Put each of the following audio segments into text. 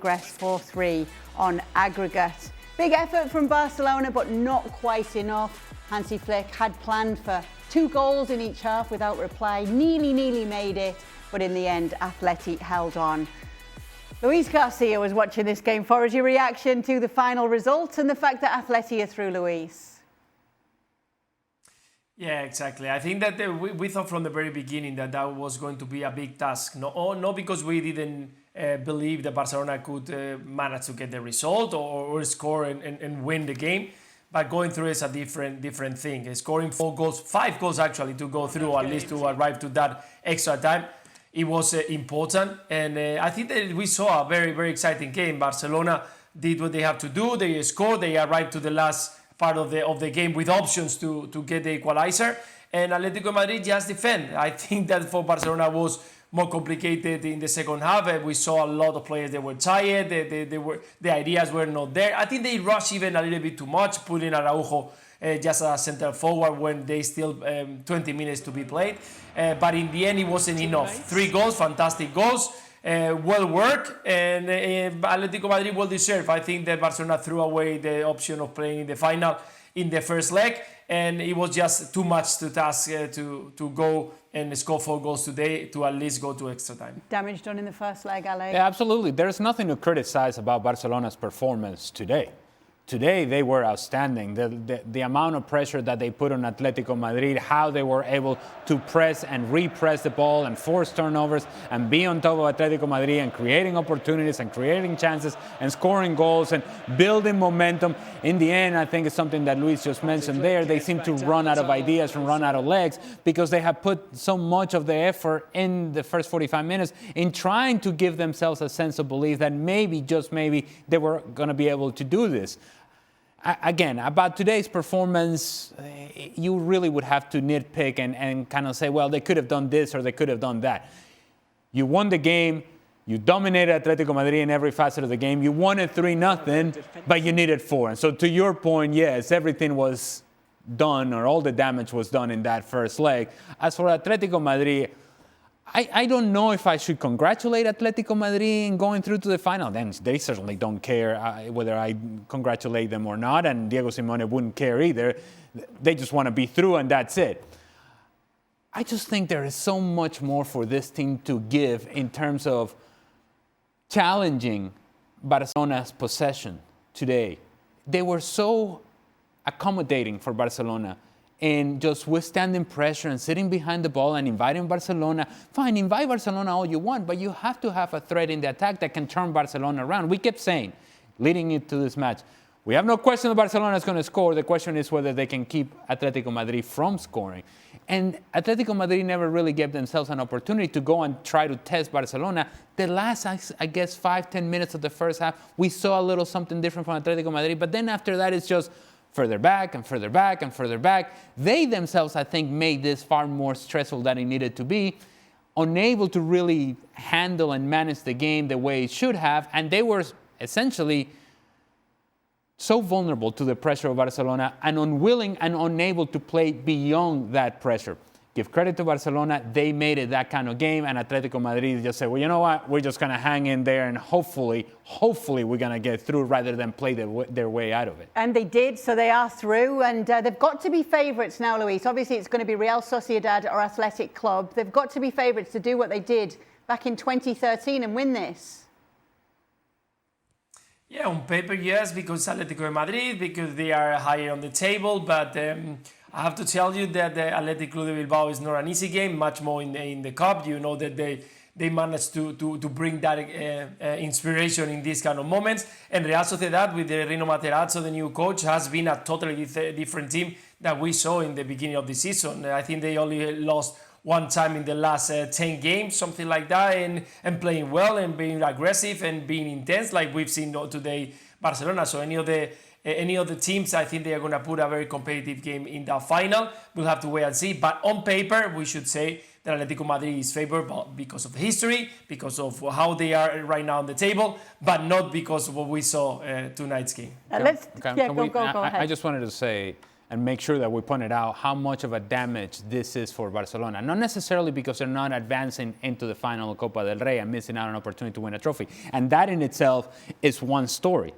progressed 4-3 on aggregate. Big effort from Barcelona, but not quite enough. Hansi Flick had planned for 2 goals in each half without reply. Nearly made it, but in the end, Atleti held on. Luis Garcia was watching this game. For your reaction to the final result and the fact that Atleti are through, Luis? Yeah, exactly. I think that we thought from the very beginning that was going to be a big task. Not because we didn't believe that Barcelona could manage to get the result or score and win the game, but going through is a different thing. Scoring 5 goals actually to go through, at least to arrive to that extra time. It was important, and I think that we saw a very exciting game. Barcelona did what they have to do. They scored. They arrived to the last part of the game with options to get the equalizer, and Atletico Madrid just defend. I think that for Barcelona was more complicated in the second half. We saw a lot of players that were tired. The ideas were not there. I think they rushed even a little bit too much, putting Araujo just as a center forward when they still 20 minutes to be played. But in the end, it wasn't enough. 3 goals, fantastic goals. Well worked, and Atletico Madrid well deserved. I think that Barcelona threw away the option of playing in the final in the first leg, and it was just too much to task to go and score 4 goals today to at least go to extra time. Damage done in the first leg, Ale. Yeah, absolutely. There's nothing to criticize about Barcelona's performance today. Today, they were outstanding. The amount of pressure that they put on Atletico Madrid, how they were able to press and repress the ball and force turnovers and be on top of Atletico Madrid and creating opportunities and creating chances and scoring goals and building momentum. In the end, I think it's something that Luis just mentioned there. They seem to run out of ideas and run out of legs because they have put so much of the effort in the first 45 minutes in trying to give themselves a sense of belief that maybe, just maybe, they were going to be able to do this. Again, about today's performance, you really would have to nitpick and kind of say, well, they could have done this or they could have done that. You won the game. You dominated Atletico Madrid in every facet of the game. You won it 3-0, but you needed 4. And so to your point, yes, everything was done or all the damage was done in that first leg. As for Atletico Madrid, I don't know if I should congratulate Atletico Madrid in going through to the final. Then they certainly don't care whether I congratulate them or not, and Diego Simeone wouldn't care either. They just want to be through, and that's it. I just think there is so much more for this team to give in terms of challenging Barcelona's possession today. They were so accommodating for Barcelona and just withstanding pressure and sitting behind the ball and inviting Barcelona. Fine, invite Barcelona all you want, but you have to have a threat in the attack that can turn Barcelona around. We kept saying, leading into this match, we have no question that Barcelona is going to score. The question is whether they can keep Atletico Madrid from scoring. And Atletico Madrid never really gave themselves an opportunity to go and try to test Barcelona. The last, I guess, 5-10 minutes of the first half, we saw a little something different from Atletico Madrid. But then after that, it's just further back and further back and further back. They themselves, I think, made this far more stressful than it needed to be, unable to really handle and manage the game the way it should have, and they were essentially so vulnerable to the pressure of Barcelona and unwilling and unable to play beyond that pressure. Give credit to Barcelona, they made it that kind of game, and Atletico Madrid just said, well, you know what, we're just going to hang in there and hopefully we're going to get through rather than play their way out of it. And they did, so they are through, and they've got to be favourites now, Luis. Obviously, it's going to be Real Sociedad or Athletic Club. They've got to be favourites to do what they did back in 2013 and win this. Yeah, on paper, yes, because Atletico de Madrid, because they are higher on the table, but I have to tell you that the Athletic Club de Bilbao is not an easy game, much more in the Cup. You know that they managed to bring that inspiration in these kind of moments. And Real Sociedad, with the Rino Materazzo, the new coach, has been a totally different team that we saw in the beginning of the season. I think they only lost one time in the last 10 games, something like that, and playing well and being aggressive and being intense like we've seen today Barcelona. So any of the teams, I think they are going to put a very competitive game in the final. We'll have to wait and see. But on paper, we should say that Atletico Madrid is favored because of the history, because of how they are right now on the table, but not because of what we saw tonight's game. Go ahead. I just wanted to say, and make sure that we pointed out how much of a damage this is for Barcelona. Not necessarily because they're not advancing into the final Copa del Rey and missing out on an opportunity to win a trophy. And that in itself is one story.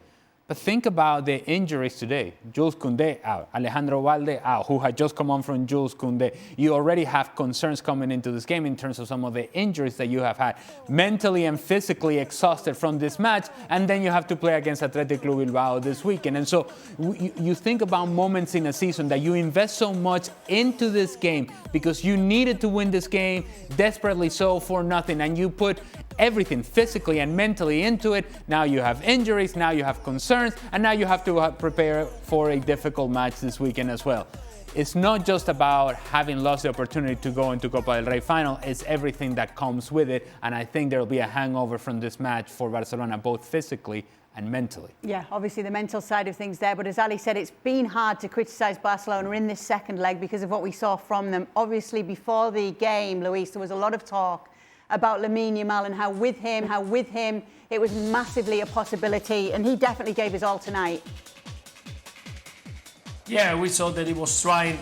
But think about the injuries today. Jules Koundé out, Alejandro Valde out, who had just come on from Jules Koundé. You already have concerns coming into this game in terms of some of the injuries that you have had, mentally and physically exhausted from this match, and then you have to play against Atletico Bilbao this weekend. And so you think about moments in a season that you invest so much into this game because you needed to win this game, desperately so, for nothing, and you put everything physically and mentally into it. Now you have injuries, now you have concerns, and now you have to prepare for a difficult match this weekend as well. It's not just about having lost the opportunity to go into Copa del Rey final, it's everything that comes with it, and I think there will be a hangover from this match for Barcelona, both physically and mentally. Yeah, obviously the mental side of things there, but as Ali said, it's been hard to criticise Barcelona in this second leg because of what we saw from them. Obviously, before the game, Luis, there was a lot of talk about Lamine Yamal and how with him it was massively a possibility, and he definitely gave his all tonight. Yeah, we saw that he was trying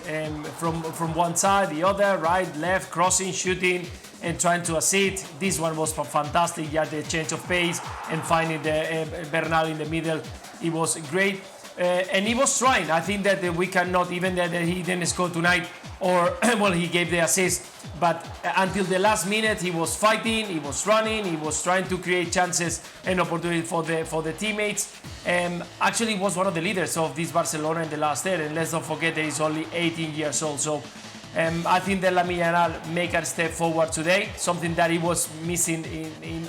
from one side, the other, right, left, crossing, shooting, and trying to assist. This one was fantastic. Yeah, the change of pace and finding the Bernal in the middle, it was great. And he was trying. I think that we cannot, even that he didn't score tonight, or well, he gave the assist, but until the last minute he was fighting, he was running, he was trying to create chances and opportunity for the teammates. Actually, he was one of the leaders of this Barcelona in the last year, and let's not forget that he's only 18 years old. So I think that Lamine Yamal make a step forward today, something that he was missing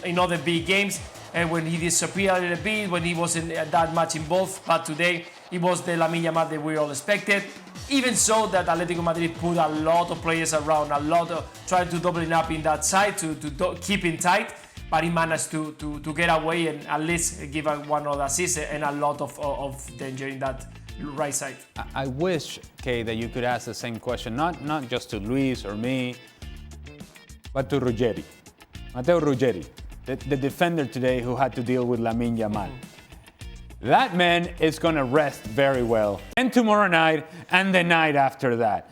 in other big games. And when he disappeared a little bit, when he wasn't that much involved, but today it was the Lamine Yamal that we all expected. Even so, that Atletico Madrid put a lot of players around, a lot of trying to double it up in that side to keep it tight, but he managed to get away and at least give one other assist and a lot of danger in that right side. I wish, Kay, that you could ask the same question, not just to Luis or me, but to Ruggeri, Matteo Ruggeri, the defender today who had to deal with Lamine Yamal. That man is going to rest very well. And tomorrow night and the night after that.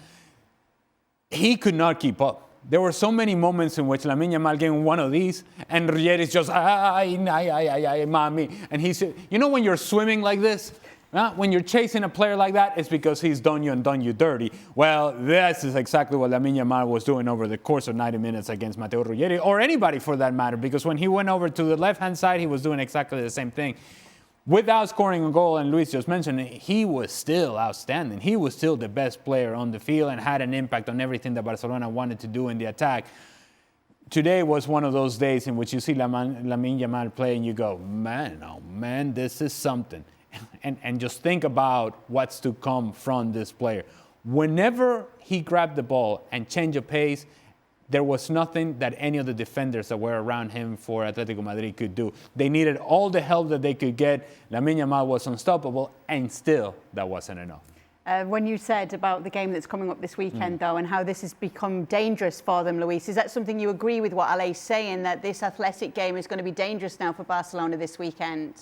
He could not keep up. There were so many moments in which Lamine Yamal gave one of these and Ruggeri's just, ay, mami. And he said, you know when you're swimming like this? When you're chasing a player like that, it's because he's done you dirty. Well, this is exactly what Lamine Yamal was doing over the course of 90 minutes against Matteo Ruggeri, or anybody for that matter, because when he went over to the left-hand side, he was doing exactly the same thing. Without scoring a goal, and Luis just mentioned it, he was still outstanding. He was still the best player on the field and had an impact on everything that Barcelona wanted to do in the attack. Today was one of those days in which you see Lamine Yamal play and you go, man, oh man, this is something. And just think about what's to come from this player. Whenever he grabbed the ball and changed of pace, there was nothing that any of the defenders that were around him for Atletico Madrid could do. They needed all the help that they could get. Lamine Yamal was unstoppable, and still that wasn't enough. When you said about the game that's coming up this weekend, though, and how this has become dangerous for them, Luis, is that something you agree with what Alain's saying, that this athletic game is going to be dangerous now for Barcelona this weekend?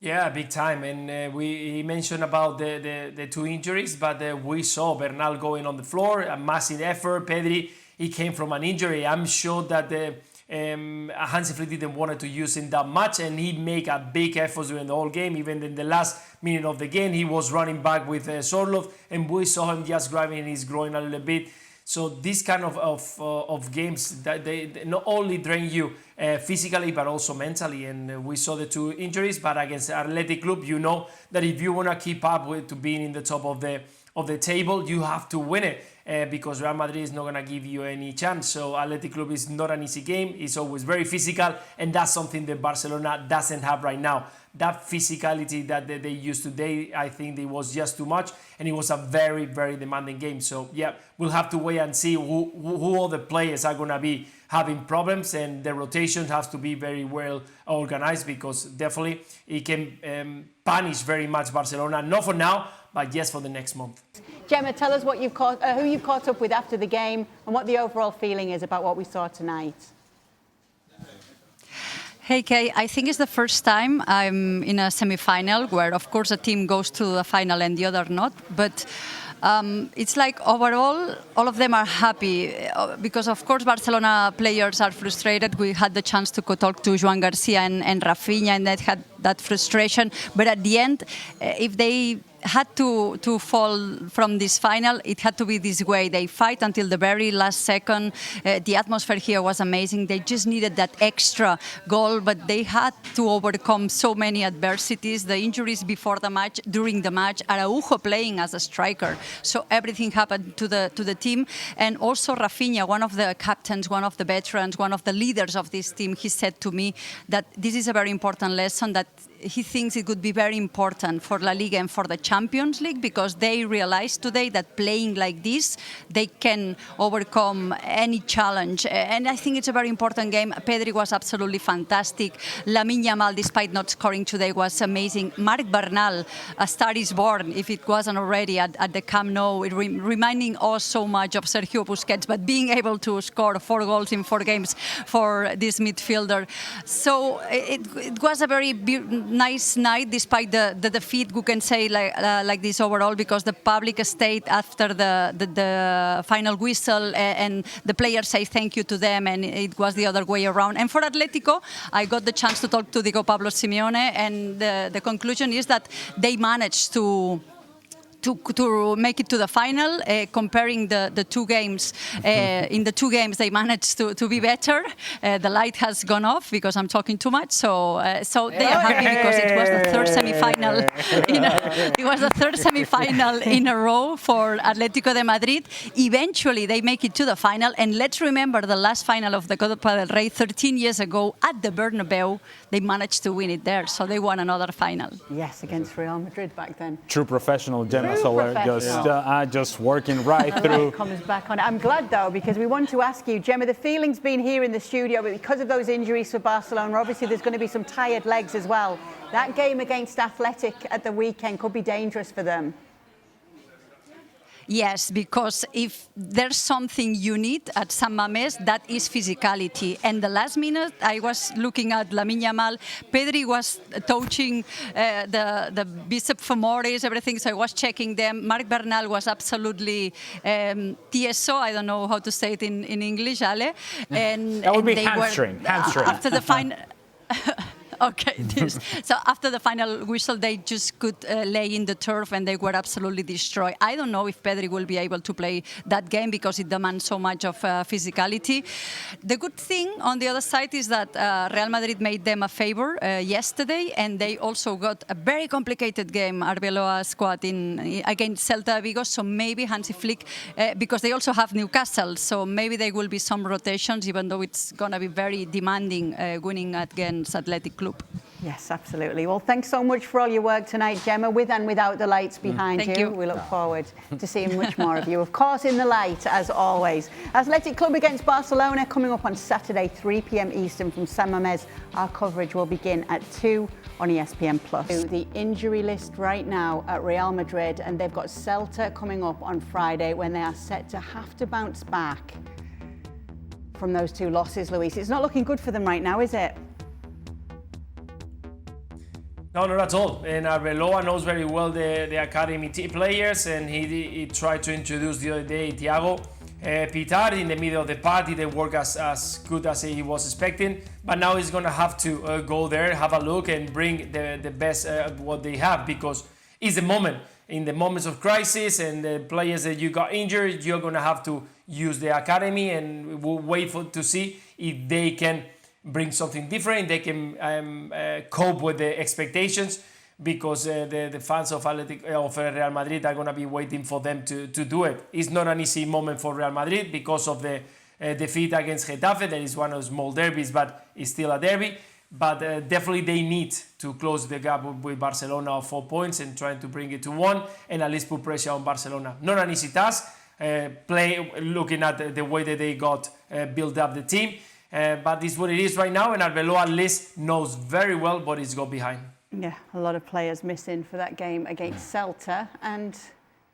Yeah, big time. And he mentioned about the two injuries, but we saw Bernal going on the floor, a massive effort. Pedri, he came from an injury. I'm sure that Hansi Flick didn't want to use him that much, and he made a big effort during the whole game. Even in the last minute of the game, he was running back with Sorloth, and we saw him just grabbing his groin a little bit. So this kind of games, that they not only drain you physically but also mentally, and we saw the two injuries. But against Athletic Club, you know that if you want to keep up to being in the top of the table, you have to win it because Real Madrid is not going to give you any chance. So Athletic Club is not an easy game. It's always very physical, and that's something that Barcelona doesn't have right now. That physicality that they used today, I think it was just too much, and it was a very, very demanding game. So yeah, we'll have to wait and see who all the players are going to be having problems, and the rotation has to be very well organized, because definitely it can punish very much Barcelona, not for now, but yes for the next month. Gemma, tell us what who you've caught up with after the game and what the overall feeling is about what we saw tonight. Hey Kay, I think it's the first time I'm in a semi-final where, of course, a team goes to the final and the other not. But it's like overall, all of them are happy because, of course, Barcelona players are frustrated. We had the chance to talk to Joan Garcia and Rafinha, and that had that frustration. But at the end, if they had to fall from this final, it had to be this way. They fight until the very last second. The atmosphere here was amazing. They just needed that extra goal, but they had to overcome so many adversities, the injuries before the match, during the match, Araujo playing as a striker. So everything happened to the team. And also Rafinha, one of the captains, one of the veterans, one of the leaders of this team, he said to me that this is a very important lesson, that he thinks it would be very important for La Liga and for the Champions League, because they realized today that playing like this, they can overcome any challenge. And I think it's a very important game. Pedri was absolutely fantastic. Lamine Yamal, despite not scoring today, was amazing. Marc Bernal, a star is born, if it wasn't already at the Camp Nou, reminding us so much of Sergio Busquets, but being able to score 4 goals in 4 games for this midfielder. So it was a very nice night, despite the defeat, we can say like this overall, because the public stayed after the final whistle and the players say thank you to them, and it was the other way around. And for Atletico, I got the chance to talk to Diego Pablo Simeone, and the conclusion is that they managed to make it to the final, comparing the 2 games. In the 2 games, they managed to be better. The light has gone off because I'm talking too much. So they are happy because it was the 3rd semi-final. It was the 3rd semi-final in a row for Atletico de Madrid. Eventually, they make it to the final. And let's remember the last final of the Copa del Rey 13 years ago at the Bernabeu. They managed to win it there. So they won another final. Yes, against Real Madrid back then. True professional, Gemma. So we're just working right through. Comes back on. I'm glad though, because we want to ask you, Gemma, the feeling's been here in the studio, but because of those injuries for Barcelona, obviously there's going to be some tired legs as well. That game against Athletic at the weekend could be dangerous for them. Yes, because if there's something you need at San Mamés, that is physicality. And the last minute, I was looking at Lamine Yamal. Pedri was touching the bicep femoris, everything, so I was checking them. Marc Bernal was absolutely tieso. I don't know how to say it in English, Ale. And, that would be they hamstring. After the final... Okay, so after the final whistle, they just could lay in the turf and they were absolutely destroyed. I don't know if Pedri will be able to play that game because it demands so much of physicality. The good thing on the other side is that Real Madrid made them a favor yesterday, and they also got a very complicated game, Arbeloa squad, against Celta Vigo, so maybe Hansi Flick, because they also have Newcastle, so maybe there will be some rotations, even though it's going to be very demanding winning against Athletic Club. Yes, absolutely. Well, thanks so much for all your work tonight, Gemma, with and without the lights behind Thank you. We look forward to seeing much more of you. Of course, in the light, as always. Athletic Club against Barcelona coming up on Saturday, 3 p.m. Eastern from San Mamés. Our coverage will begin at 2 on ESPN+. The injury list right now at Real Madrid, and they've got Celta coming up on Friday when they are set to have to bounce back from those 2 losses, Luis. It's not looking good for them right now, is it? No, not at all. And Arbeloa knows very well the academy players, and he tried to introduce the other day Thiago Pitar in the middle of the party. They work as good as he was expecting, but now he's going to have to go there, have a look, and bring the best what they have, because it's the moment. In the moments of crisis and the players that you got injured, you're going to have to use the academy, and we'll wait to see if they can bring something different, they can cope with the expectations, because the fans of Real Madrid are going to be waiting for them to do it. It's not an easy moment for Real Madrid because of the defeat against Getafe. That is one of the small derbies, but it's still a derby. But definitely they need to close the gap with Barcelona of 4 points and trying to bring it to 1 and at least put pressure on Barcelona. Not an easy task, looking at the way that they got built up the team. But it's what it is right now, and Arbeloa at least knows very well what he's got behind. Yeah, a lot of players missing for that game against Celta, and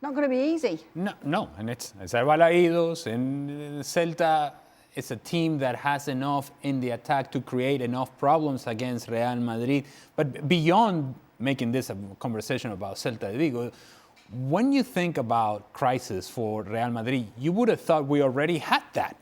not going to be easy. No, and it's Arbalaídos, and Celta it's a team that has enough in the attack to create enough problems against Real Madrid. But beyond making this a conversation about Celta de Vigo, when you think about crisis for Real Madrid, you would have thought we already had that.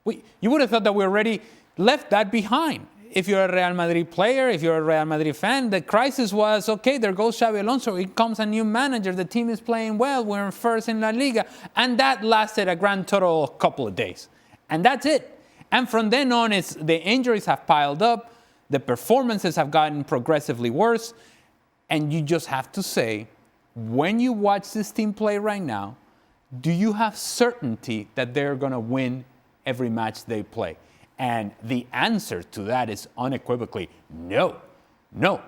You would have thought that we already left that behind. If you're a Real Madrid player, if you're a Real Madrid fan, the crisis was, okay, there goes Xabi Alonso. It comes a new manager. The team is playing well. We're first in La Liga. And that lasted a grand total of a couple of days. And that's it. And from then on, the injuries have piled up. The performances have gotten progressively worse. And you just have to say, when you watch this team play right now, do you have certainty that they're going to win every match they play? And the answer to that is unequivocally no. No.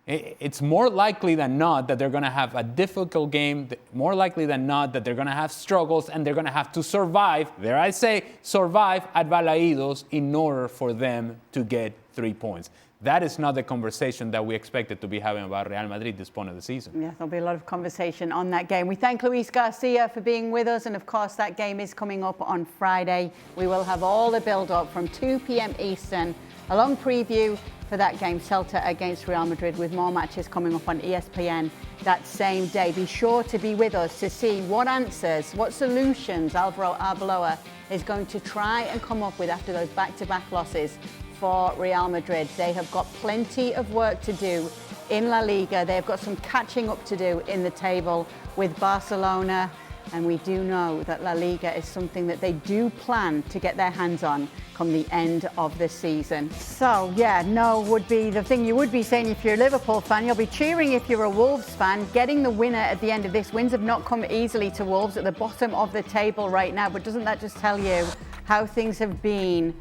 It's more likely than not that they're going to have a difficult game, more likely than not that they're going to have struggles, and they're going to have to survive, dare I say, survive at Balaídos in order for them to get 3 points. That is not the conversation that we expected to be having about Real Madrid this point of the season. Yeah, there'll be a lot of conversation on that game. We thank Luis Garcia for being with us, and of course that game is coming up on Friday. We will have all the build-up from 2 p.m. Eastern, a long preview for that game, Celta against Real Madrid, with more matches coming up on ESPN that same day. Be sure to be with us to see what answers, what solutions Alvaro Arbeloa is going to try and come up with after those back-to-back losses for Real Madrid. They have got plenty of work to do in La Liga. They've got some catching up to do in the table with Barcelona. And we do know that La Liga is something that they do plan to get their hands on come the end of the season. So, yeah, no would be the thing you would be saying if you're a Liverpool fan. You'll be cheering if you're a Wolves fan. Getting the winner at the end of this. Wins have not come easily to Wolves at the bottom of the table right now. But doesn't that just tell you how things have been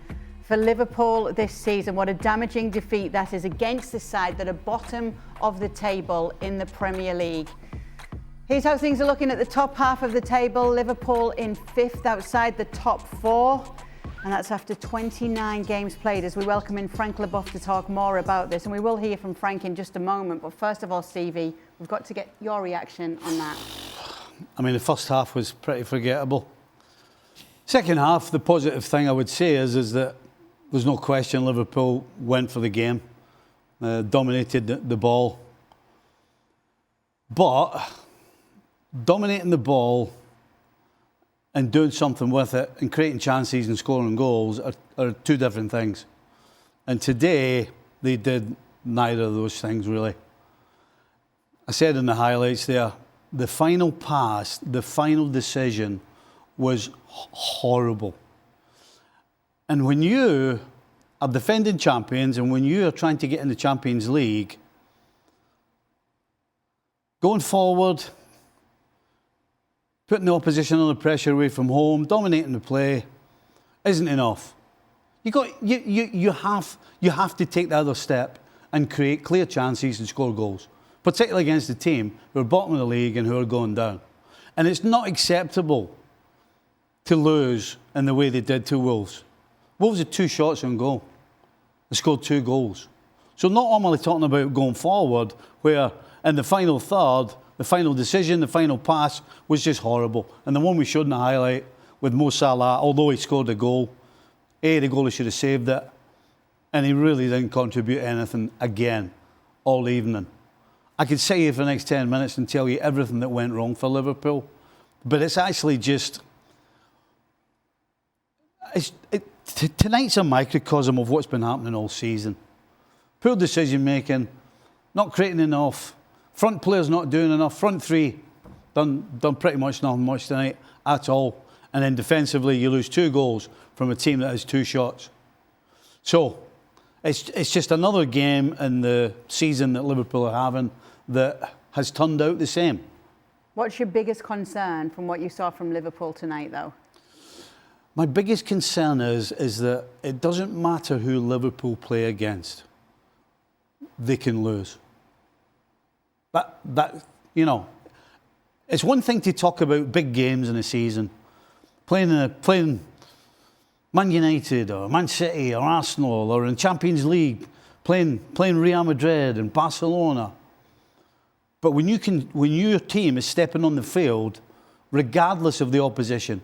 for Liverpool this season? What a damaging defeat that is against the side that are bottom of the table in the Premier League. Here's how things are looking at the top half of the table. Liverpool in 5th outside the top 4. And that's after 29 games played, as we welcome in Frank Leboeuf to talk more about this. And we will hear from Frank in just a moment. But first of all, Stevie, we've got to get your reaction on that. I mean, the first half was pretty forgettable. Second half, the positive thing I would say is that there's no question Liverpool went for the game, dominated the ball. But dominating the ball and doing something with it and creating chances and scoring goals are two different things. And today, they did neither of those things, really. I said in the highlights there, the final pass, the final decision was horrible. And when you are defending champions and when you are trying to get in the Champions League, going forward, putting the opposition under pressure away from home, dominating the play, isn't enough. You have to take the other step and create clear chances and score goals, particularly against a team who are bottom of the league and who are going down. And it's not acceptable to lose in the way they did to Wolves. Wolves had 2 shots on goal. They scored 2 goals. So not only talking about going forward, where in the final third, the final decision, the final pass was just horrible. And the one we showed in the highlight with Mo Salah, although he scored a goal, the goalie should have saved it. And he really didn't contribute anything again all evening. I could sit here for the next 10 minutes and tell you everything that went wrong for Liverpool. But it's actually just... Tonight's a microcosm of what's been happening all season. Poor decision making, not creating enough, front players not doing enough, front three done pretty much nothing much tonight at all. And then defensively you lose 2 goals from a team that has 2 shots. So it's just another game in the season that Liverpool are having that has turned out the same. What's your biggest concern from what you saw from Liverpool tonight, though? My biggest concern is that it doesn't matter who Liverpool play against. They can lose. That you know, it's one thing to talk about big games in a season, playing Man United or Man City or Arsenal, or in Champions League, playing Real Madrid and Barcelona. But when your team is stepping on the field, regardless of the opposition,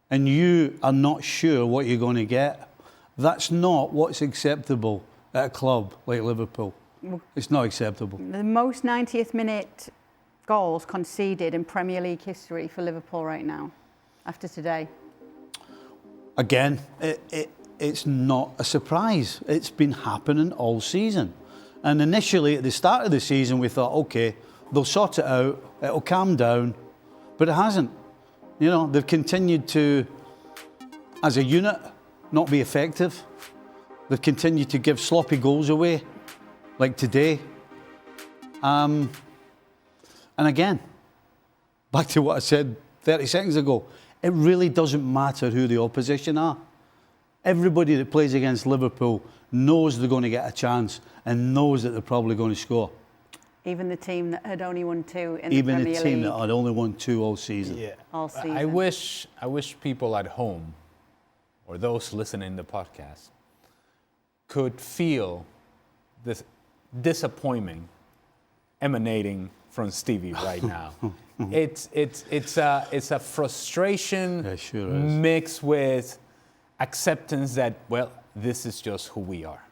and you are not sure what you're going to get, that's not what's acceptable at a club like Liverpool. It's not acceptable. The most 90th minute goals conceded in Premier League history for Liverpool right now, after today. Again, it's not a surprise. It's been happening all season. And initially, at the start of the season, we thought, okay, they'll sort it out, it'll calm down. But it hasn't. You know, they've continued to, as a unit, not be effective. They've continued to give sloppy goals away, like today. And again, back to what I said 30 seconds ago, it really doesn't matter who the opposition are. Everybody that plays against Liverpool knows they're going to get a chance and knows that they're probably going to score. Even the team that had only won 2 in the Even Premier the team League. that had only won 2 all season. Yeah. All season. I wish people at home or those listening to the podcast could feel this disappointment emanating from Stevie right now. It's a frustration Yeah, sure is. mixed with acceptance that, well, this is just who we are.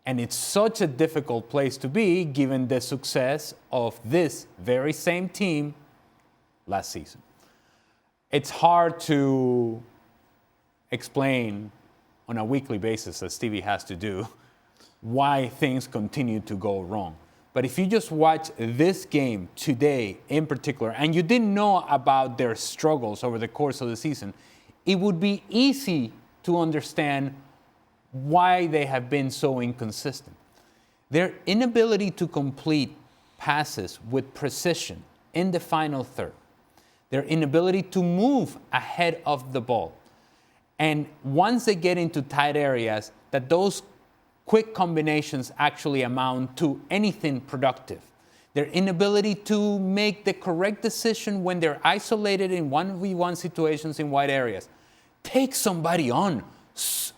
And it's such a difficult place to be given the success of this very same team last season. It's hard to explain on a weekly basis, as Stevie has to do, why things continue to go wrong. But if you just watch this game today in particular, and you didn't know about their struggles over the course of the season, it would be easy to understand why they have been so inconsistent. Their inability to complete passes with precision in the final third, their inability to move ahead of the ball, and once they get into tight areas, that those quick combinations actually amount to anything productive. Their inability to make the correct decision when they're isolated in 1v1 situations in wide areas. Take somebody on.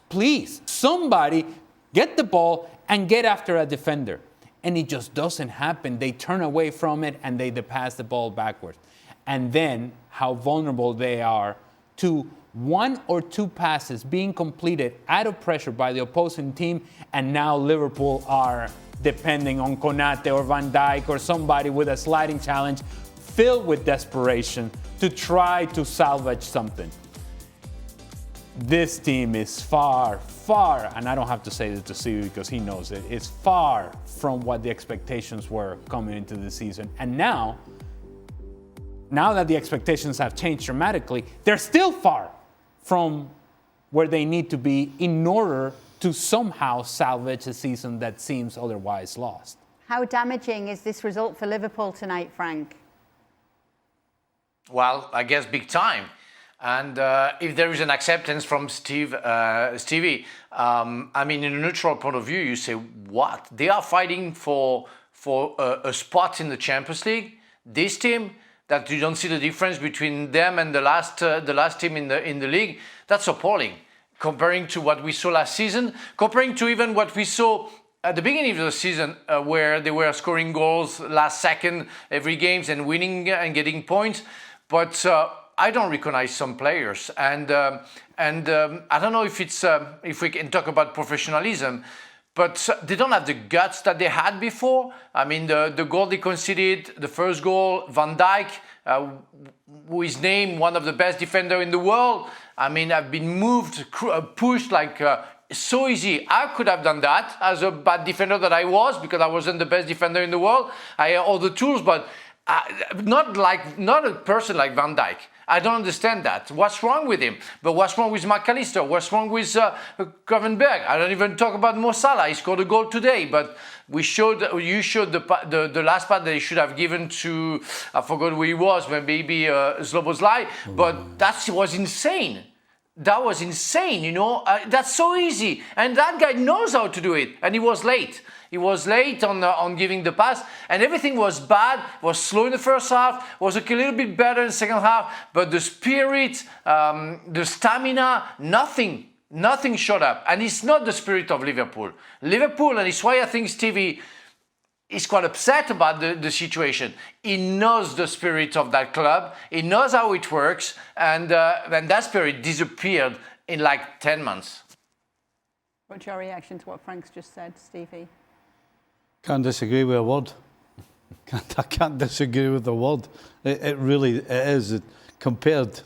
Please, somebody get the ball and get after a defender. And it just doesn't happen. They turn away from it and they pass the ball backwards. And then how vulnerable they are to 1 or 2 passes being completed out of pressure by the opposing team, and now Liverpool are depending on Konate or Van Dijk or somebody with a sliding challenge filled with desperation to try to salvage something. This team is far, and I don't have to say this to Stevie because he knows it, it's far from what the expectations were coming into the season. And now that the expectations have changed dramatically, they're still far from where they need to be in order to somehow salvage a season that seems otherwise lost. How damaging is this result for Liverpool tonight, Frank? Well, I guess big time. And if there is an acceptance from Stevie, I mean, in a neutral point of view, you say, what? They are fighting for a spot in the Champions League? This team, that you don't see the difference between them and the last team in the league, that's appalling. Comparing to what we saw last season, comparing to even what we saw at the beginning of the season, where they were scoring goals last second every games and winning and getting points. But I don't recognize some players, and I don't know if it's if we can talk about professionalism. But they don't have the guts that they had before. I mean, the goal they conceded, the first goal, Van Dijk, who is named one of the best defenders in the world. I mean, I've been moved, pushed like so easy. I could have done that as a bad defender that I was, because I wasn't the best defender in the world. I had all the tools, but not a person like Van Dijk. I don't understand that. What's wrong with him? But what's wrong with McAllister? What's wrong with Gravenberch? I don't even talk about Mo Salah. He scored a goal today, but you showed the last part that he should have given to, I forgot who he was, maybe Szoboszlai, but that was insane. That was insane, you know. That's so easy, and that guy knows how to do it, and he was late. He was late on giving the pass, and everything was bad, was slow in the first half, was a little bit better in the second half, but the spirit, the stamina, nothing showed up. And it's not the spirit of Liverpool. Liverpool, and it's why I think Stevie is quite upset about the situation. He knows the spirit of that club. He knows how it works, and that spirit disappeared in like 10 months. What's your reaction to what Frank's just said, Stevie? Can't disagree with a word. I can't disagree with a word. It really is. Compared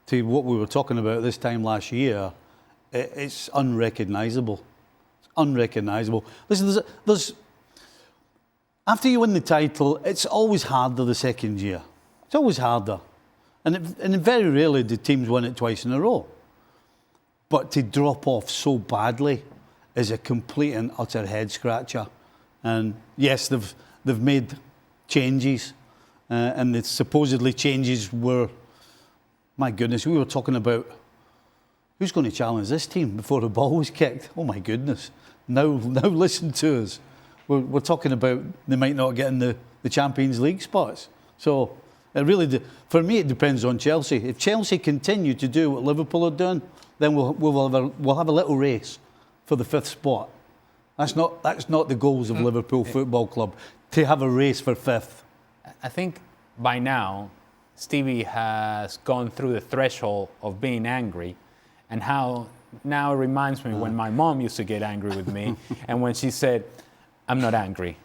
to what we were talking about this time last year, it's unrecognisable. It's unrecognisable. Listen, there's after you win the title, it's always harder the second year. It's always harder. And very rarely do teams win it twice in a row. But to drop off so badly is a complete and utter head scratcher. And yes, they've made changes, and the supposedly changes were, my goodness, we were talking about who's going to challenge this team before the ball was kicked. Oh my goodness! Now listen to us. We're talking about they might not get in the Champions League spots. So it really, for me, it depends on Chelsea. If Chelsea continue to do what Liverpool are doing, then we'll have a little race for the 5th spot. That's not the goals of Liverpool Football Club, to have a race for 5th. I think by now, Stevie has gone through the threshold of being angry, and how now it reminds me when my mom used to get angry with me, and when she said, "I'm not angry,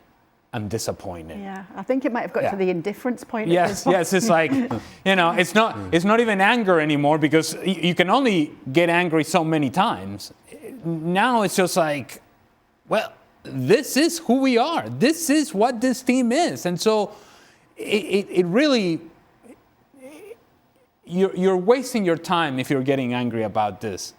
I'm disappointed." Yeah, I think it might have got to the indifference point. Yes, it's like, it's not even anger anymore, because you can only get angry so many times. Now it's just like, well, this is who we are. This is what this team is. And so it really, you're wasting your time if you're getting angry about this.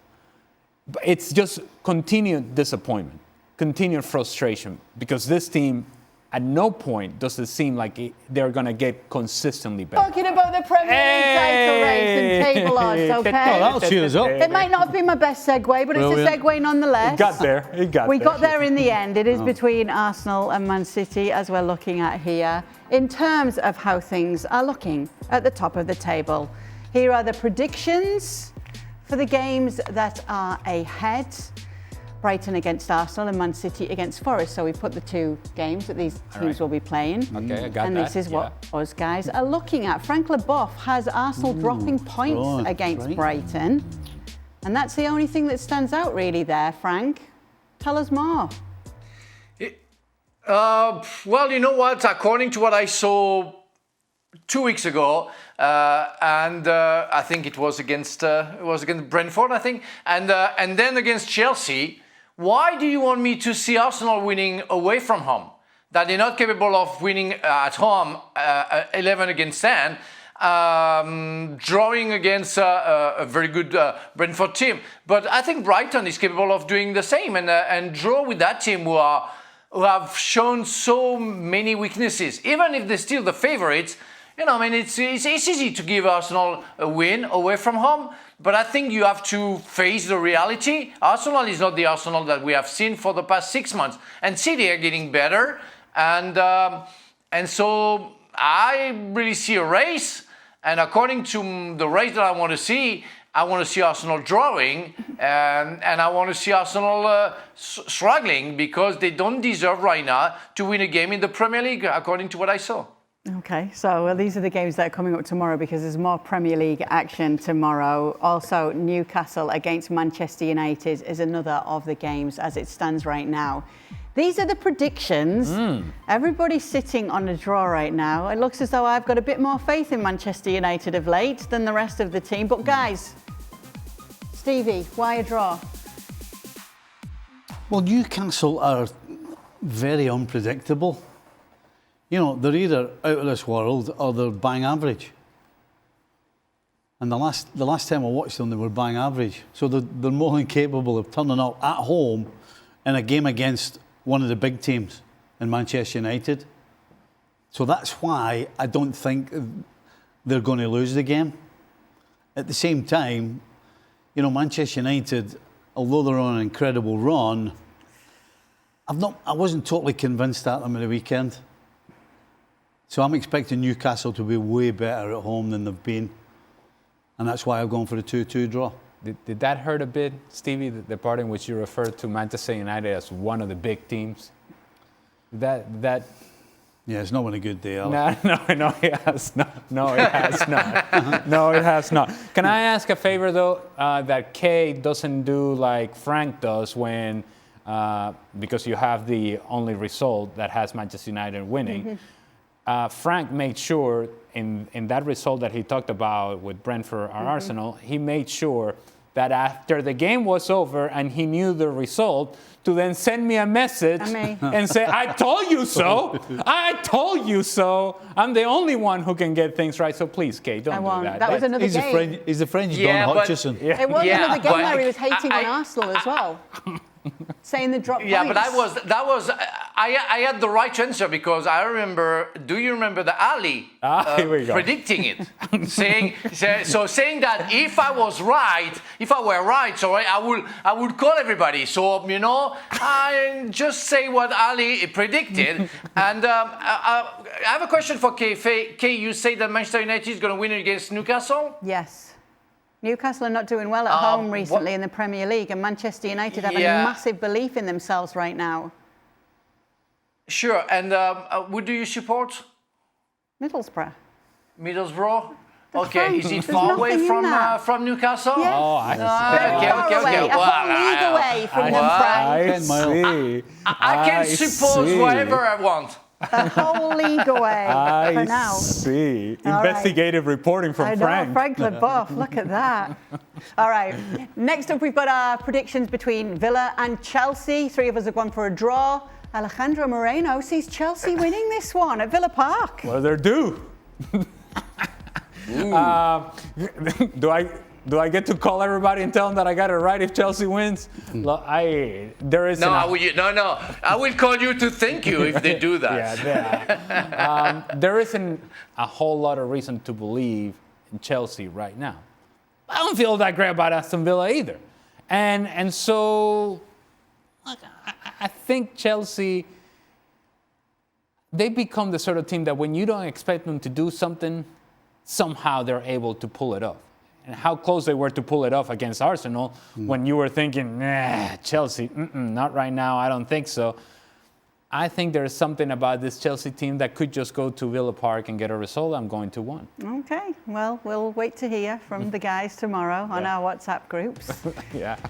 It's just continued disappointment, continued frustration, because this team at no point does it seem like they're going to get consistently better. Talking about the Premier League title race and table odds, okay? Oh, that'll cheer us up. It might not have been my best segue, but it's a segue nonetheless. It got there. We got there in the end. It is between Arsenal and Man City, as we're looking at here. In terms of how things are looking at the top of the table, here are the predictions for the games that are ahead. Brighton against Arsenal and Man City against Forest. So we put the 2 games that these teams will be playing. Okay, I got that. And this is what us guys are looking at. Frank Leboeuf has Arsenal dropping points against Brighton. And that's the only thing that stands out really there, Frank. Tell us more. Well, you know what? According to what I saw 2 weeks ago, and I think it was against Brentford, I think, and then against Chelsea. Why do you want me to see Arsenal winning away from home? That they're not capable of winning at home 11 against 10, drawing against a very good Brentford team. But I think Brighton is capable of doing the same and draw with that team who have shown so many weaknesses. Even if they're still the favourites, it's easy to give Arsenal a win away from home, but I think you have to face the reality. Arsenal is not the Arsenal that we have seen for the past 6 months, and City are getting better, and so I really see a race. And according to the race that I want to see Arsenal drawing, and I want to see Arsenal struggling, because they don't deserve right now to win a game in the Premier League, according to what I saw. Okay, so these are the games that are coming up tomorrow, because there's more Premier League action tomorrow. Also, Newcastle against Manchester United is another of the games as it stands right now. These are the predictions. Everybody's sitting on a draw right now. It looks as though I've got a bit more faith in Manchester United of late than the rest of the team. But guys, Stevie, why a draw? Well, Newcastle are very unpredictable. They're either out of this world or they're bang average. And the last time I watched them, they were bang average. So they're more than capable of turning up at home in a game against one of the big teams in Manchester United. So that's why I don't think they're going to lose the game. At the same time, Manchester United, although they're on an incredible run, I wasn't totally convinced at them at the weekend. So I'm expecting Newcastle to be way better at home than they've been. And that's why I've gone for a 2-2 draw. Did that hurt a bit, Stevie, the part in which you referred to Manchester United as one of the big teams? That Yeah, it's not been a good day, Alex. No, it has not. No, it has not. No, it has not. Can I ask a favor, though, that Kay doesn't do like Frank does when, because you have the only result that has Manchester United winning. Frank made sure in that result that he talked about with Brentford or Arsenal, he made sure that after the game was over and he knew the result, to then send me a message and say, I told you so. I told you so. I'm the only one who can get things right. So please, Kate, don't do that. That was another game. He's a French Don Hutchison. It was another game where he was hating on Arsenal as well. Saying the drop points. Yeah, but I had the right answer because I remember. Do you remember the Ali predicting it, saying that if I were right, so I would call everybody. So I just say what Ali predicted. And I have a question for Kay. Kay, you say that Manchester United is going to win against Newcastle? Yes. Newcastle are not doing well at home recently in the Premier League, and Manchester United have a massive belief in themselves right now. Sure, and who do you support? Middlesbrough. Middlesbrough? Okay, is it far away from Newcastle? Yes. Oh, I see. Okay. A whole league away from them, Frank. I can suppose whatever I want. A whole league away for now. I see. Investigative reporting from Frank. Frank LeBoff, look at that. All right. Next up, we've got our predictions between Villa and Chelsea. Three of us have gone for a draw. Alejandro Moreno sees Chelsea winning this one at Villa Park. Well, they're due. Do I get to call everybody and tell them that I got it right if Chelsea wins? No. I will call you to thank you if they do that. There isn't a whole lot of reason to believe in Chelsea right now. I don't feel that great about Aston Villa either. And so I think Chelsea, they become the sort of team that when you don't expect them to do something, somehow they're able to pull it off. And how close they were to pull it off against Arsenal when you were thinking, Chelsea, not right now, I don't think so. I think there's something about this Chelsea team that could just go to Villa Park and get a result. I'm going to 1. Okay, well, we'll wait to hear from the guys tomorrow on our WhatsApp groups.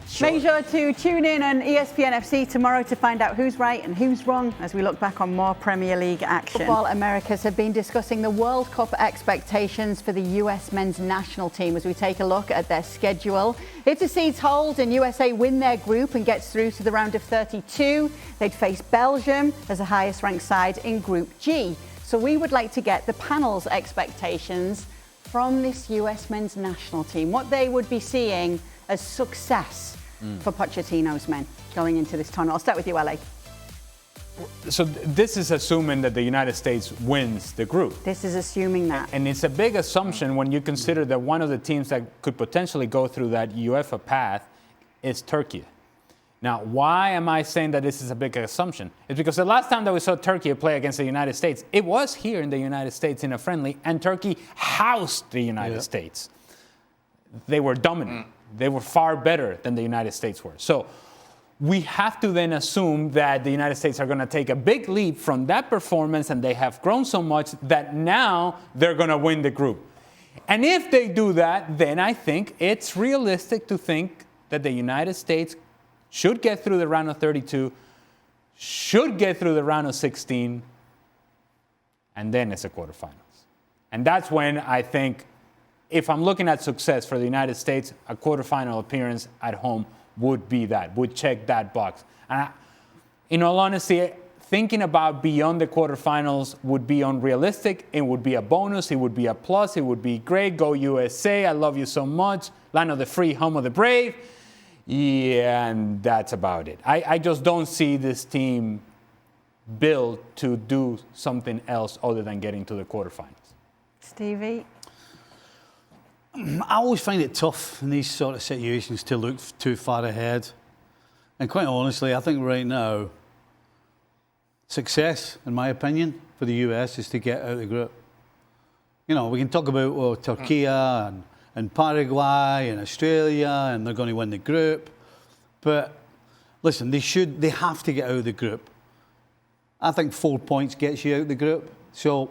Sure. Make sure to tune in on ESPN FC tomorrow to find out who's right and who's wrong as we look back on more Premier League action. Football Americas have been discussing the World Cup expectations for the US men's national team as we take a look at their schedule. If the seeds hold and USA win their group and gets through to the round of 32, they'd face Belgium as the highest ranked side in Group G. So we would like to get the panel's expectations from this US men's national team, what they would be seeing as success for Pochettino's men going into this tournament. I'll start with you, LA. So this is assuming that the United States wins the group. This is assuming that. And it's a big assumption when you consider that one of the teams that could potentially go through that UEFA path is Turkey. Now, why am I saying that this is a big assumption? It's because the last time that we saw Turkey play against the United States, it was here in the United States in a friendly, and Turkey housed the United States. They were dominant. They were far better than the United States were. So we have to then assume that the United States are going to take a big leap from that performance, and they have grown so much that now they're going to win the group. And if they do that, then I think it's realistic to think that the United States should get through the round of 32, should get through the round of 16, and then it's the quarterfinals. And that's when I think, if I'm looking at success for the United States, a quarterfinal appearance at home would be that, would check that box. And in all honesty, thinking about beyond the quarterfinals would be unrealistic. It would be a bonus. It would be a plus. It would be great. Go USA. I love you so much. Land of the free, home of the brave. Yeah, and that's about it. I just don't see this team built to do something else other than getting to the quarterfinals. Stevie? I always find it tough in these sort of situations to look too far ahead. And quite honestly, I think right now, success, in my opinion, for the US is to get out of the group. You know, we can talk about Turkey and Paraguay and Australia, and they're going to win the group. But listen, they have to get out of the group. I think 4 points gets you out of the group. So,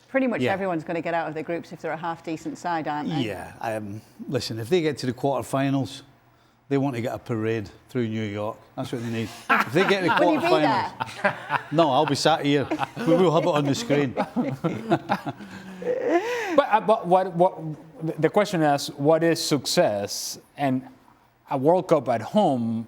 Pretty much Yeah. everyone's going to get out of their groups if they're a half-decent side, aren't they? yeah, listen, if they get to the quarterfinals, they want to get a parade through New York. That's what they need. If they get to the Will you be quarterfinals, no, I'll be sat here. We will have it on the screen. But what the question is, what is success? And a World Cup at home,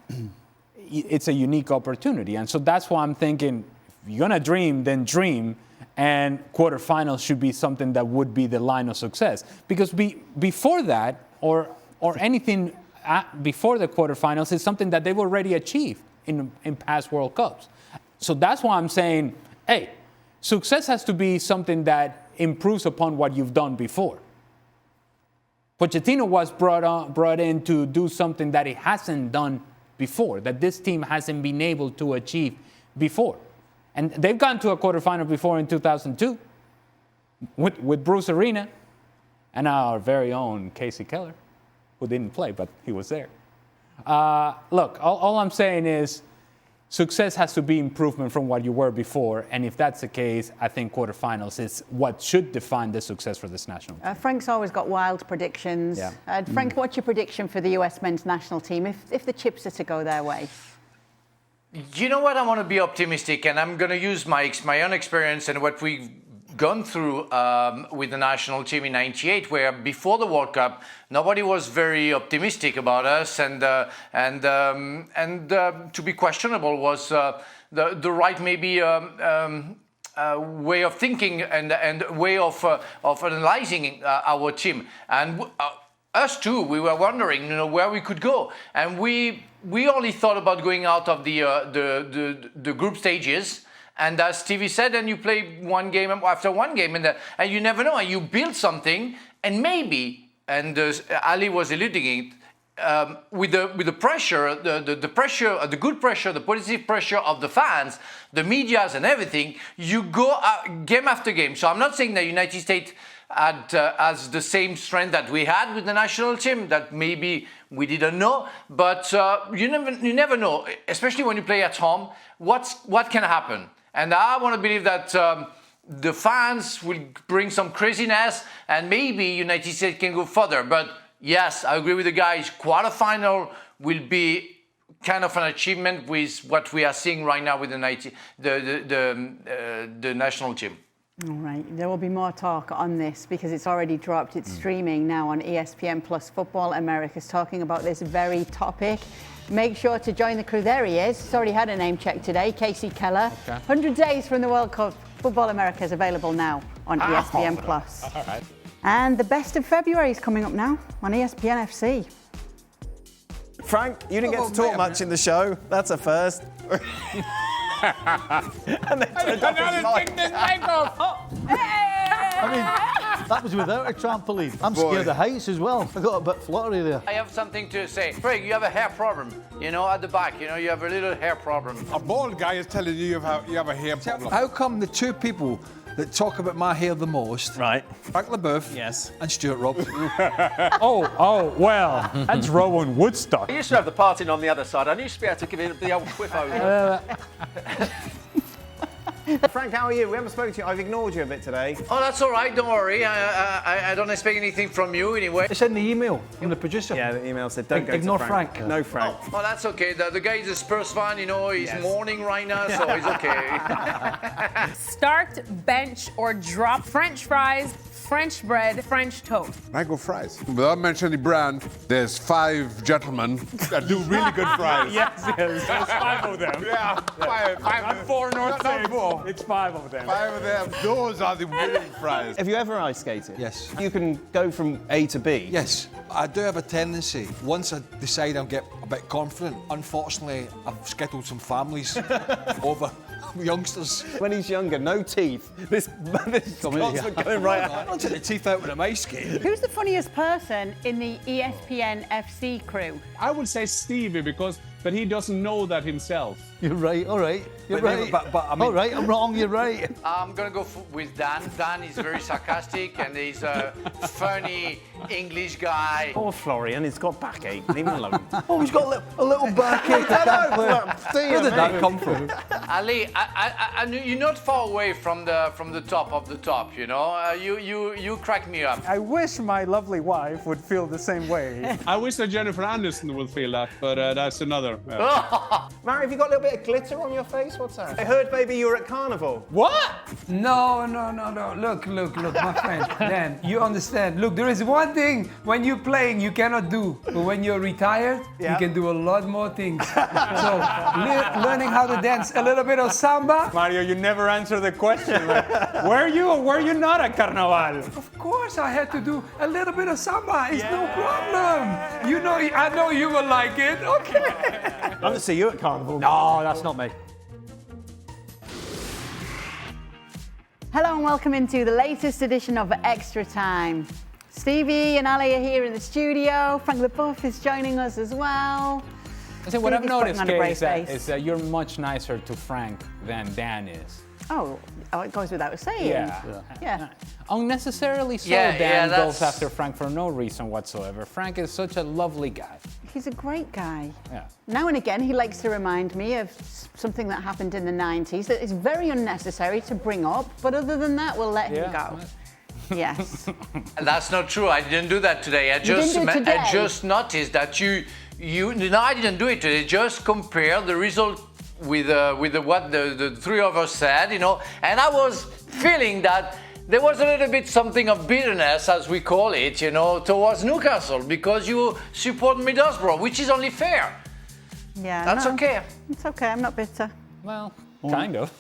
it's a unique opportunity. And so that's why I'm thinking, if you're going to dream, then dream. And quarterfinals should be something that would be the line of success. Because before that, or anything before the quarterfinals, is something that they've already achieved in past World Cups. So that's why I'm saying, hey, success has to be something that improves upon what you've done before. Pochettino was brought in to do something that he hasn't done before, that this team hasn't been able to achieve before. And they've gone to a quarterfinal before in 2002 with Bruce Arena and our very own Casey Keller, who didn't play, but he was there. Look, all I'm saying is success has to be improvement from what you were before. And if that's the case, I think quarterfinals is what should define the success for this national team. Frank's always got wild predictions. Yeah. Frank, what's your prediction for the US men's national team if the chips are to go their way? You know what? I want to be optimistic, and I'm going to use my own experience and what we've gone through with the national team in '98, where before the World Cup, nobody was very optimistic about us, and to be questionable was the right maybe way of thinking and way of analyzing our team. And us too, we were wondering, where we could go, and we only thought about going out of the group stages. And as Stevie said, and you play one game after one game, and you never know, and you build something, and maybe, and Ali was alluding it, with the pressure, the pressure, the good pressure, the positive pressure of the fans, the medias, and everything, you go game after game. So I'm not saying that United States has the same strength that we had with the national team, that maybe we didn't know, but you never know, especially when you play at home, what can happen. And I want to believe that the fans will bring some craziness, and maybe United States can go further. But yes, I agree with the guys. Quarterfinal will be kind of an achievement with what we are seeing right now with the national team. All right, there will be more talk on this because it's already dropped. It's streaming now on ESPN Plus. Football America's talking about this very topic. Make sure to join the crew. There he is. He's already had a name check today, Casey Keller. Okay. 100 days from the World Cup. Football America is available now on ESPN Plus. All right. And the best of February is coming up now on ESPN FC. Frank, you didn't get to talk much in the show. That's a first. And then I mean, that was without a trampoline. I'm scared of heights as well. I got a bit fluttery there. I have something to say. Craig, you have a hair problem, at the back, you have a little hair problem. A bald guy is telling you you have a hair problem. How come the two people that talk about my hair the most, Right. Frank LeBeuf Yes. and Stuart Robson? Well, that's Rowan Woodstock. I used to have the parting on the other side. I used to be able to give it the old quiff over. Frank, how are you? We haven't spoken to you. I've ignored you a bit today. Oh, that's all right. Don't worry. I don't expect anything from you anyway. They sent the email from the producer. Yeah, the email said don't go Ignore to Frank. Frank. No Frank. Oh, that's okay. The guy is a Spurs fan, he's mourning right now, so it's okay. Start, bench, or drop French fries, French bread, French toast. I go fries. Without mentioning the brand, there's 5 gentlemen that do really good fries. Yes, there's 5 of them. Yeah, five. Not 4 nor 6. 4. It's 5 of them. 5 of them. Those are the winning fries. Have you ever ice skated? Yes. You can go from A to B. Yes, I do have a tendency. Once I decide I'll get a bit confident, unfortunately, I've scheduled some families over youngsters. When he's younger, no teeth. This constant going right out. I don't take the teeth out when I'm ice skating. Who's the funniest person in the ESPN FC crew? I would say Stevie, because but he doesn't know that himself. You're right, all right. You're right. But I mean, all right, I'm wrong, you're right. I'm gonna go with Dan. Dan is very sarcastic and he's a funny English guy. Poor Florian, he's got backache. Leave him alone. Oh, he's got a little backache. where did that come from? Ali, you're not far away from the top of the top. You know, you crack me up. I wish my lovely wife would feel the same way. I wish that Jennifer Aniston would feel that, but that's another. Mary, have you got a little bit of glitter on your face? What's that? I heard maybe you were at Carnival. What? No. Look, my friend. Dan, you understand. Look, there is one thing when you're playing you cannot do, but when you're retired, you can do a lot more things. So, learning how to dance a little bit of samba. Mario, you never answer the question. Like, were you or were you not at Carnival? Of course, I had to do a little bit of samba. It's no problem. You know, I know you will like it. Okay. I haven't seen you at Carnival. No, that's not me. Hello and welcome into the latest edition of Extra Time. Stevie and Ali are here in the studio. Frank LeBoeuf is joining us as well. So what I've Stevie's noticed, putting on a Kay, brave is that you're much nicer to Frank than Dan is. Oh, it goes without saying. Yeah. Unnecessarily so, Yeah, Dan that's- goes after Frank for no reason whatsoever. Frank is such a lovely guy. He's a great guy. Yeah. Now and again, he likes to remind me of something that happened in the 90s that is very unnecessary to bring up, but other than that, we'll let him go. Yes. That's not true. I didn't do that today. I just noticed that you. No, I didn't do it today. Just compare the result with what the three of us said, you know. And I was feeling that there was a little bit something of bitterness, as we call it, you know, towards Newcastle because you support Middlesbrough, which is only fair. Yeah. That's okay. It's okay. I'm not bitter. Well, kind of.